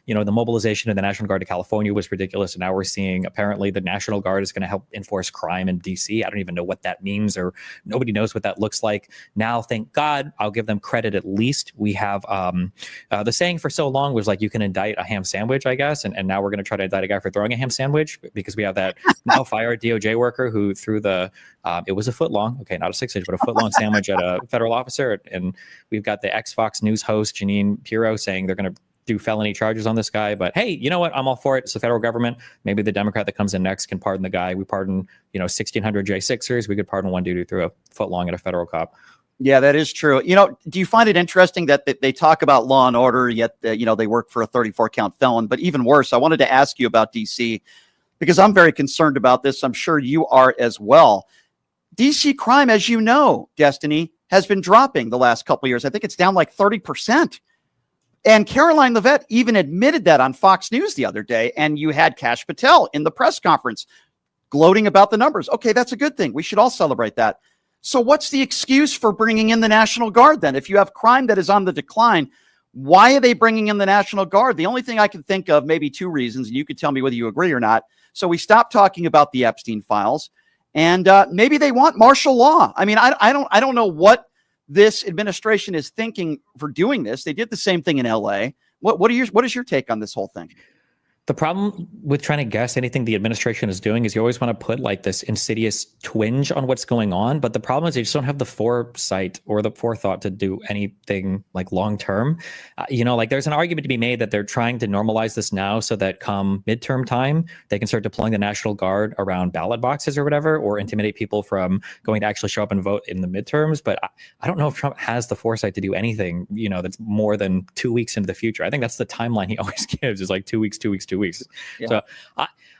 the mobilization of the National Guard to California was ridiculous. And now we're seeing apparently the National Guard is going to help enforce crime in DC. I don't even know what that means, or nobody knows what that looks like. Now, thank God, I'll give them credit. At least we have the saying for so long was like, you can indict a ham sandwich, I guess. And now we're going to try to indict a guy for throwing a ham sandwich, because we have that now fired DOJ worker who threw it was a foot long, okay, not a 6-inch, but a foot long sandwich at a federal officer. And we've got the Fox News host, Jeanine Pirro, saying they're going to do felony charges on this guy. But hey, you know what? I'm all for it. It's the federal government. Maybe the Democrat that comes in next can pardon the guy. We pardon, 1,600 J6ers. We could pardon one dude who threw a foot long at a federal cop. Yeah, that is true. Do you find it interesting that they talk about law and order, yet, they work for a 34 count felon? But even worse, I wanted to ask you about DC, because I'm very concerned about this. I'm sure you are as well. DC crime, as you know, Destiny, has been dropping the last couple of years. I think it's down like 30%. And Caroline Leavitt even admitted that on Fox News the other day. And you had Kash Patel in the press conference gloating about the numbers. Okay, that's a good thing. We should all celebrate that. So what's the excuse for bringing in the National Guard then? If you have crime that is on the decline, why are they bringing in the National Guard? The only thing I can think of, maybe two reasons, and you could tell me whether you agree or not. So we stopped talking about the Epstein files, and maybe they want martial law. I mean, I don't know what this administration is thinking for doing this. They did the same thing in LA. What is your take on this whole thing? The problem with trying to guess anything the administration is doing is you always want to put like this insidious twinge on what's going on. But the problem is they just don't have the foresight or the forethought to do anything like long term. Like there's an argument to be made that they're trying to normalize this now so that come midterm time, they can start deploying the National Guard around ballot boxes or whatever, or intimidate people from going to actually show up and vote in the midterms. But I don't know if Trump has the foresight to do anything, that's more than 2 weeks into the future. I think that's the timeline he always gives, is like 2 weeks, 2 weeks, 2 weeks. Yeah. So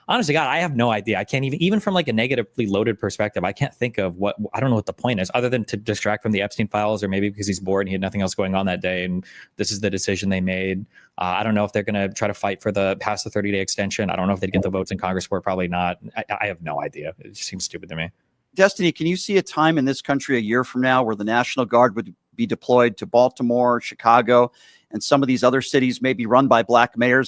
honestly, God, I have no idea. I can't even from like a negatively loaded perspective, I can't think of I don't know what the point is, other than to distract from the Epstein files, or maybe because he's bored and he had nothing else going on that day. And this is the decision they made. I don't know if they're going to try to fight for past the 30-day extension. I don't know if they'd get the votes in Congress for it. Probably not. I have no idea. It just seems stupid to me. Destiny, can you see a time in this country a year from now where the National Guard would be deployed to Baltimore, Chicago, and some of these other cities may be run by black mayors?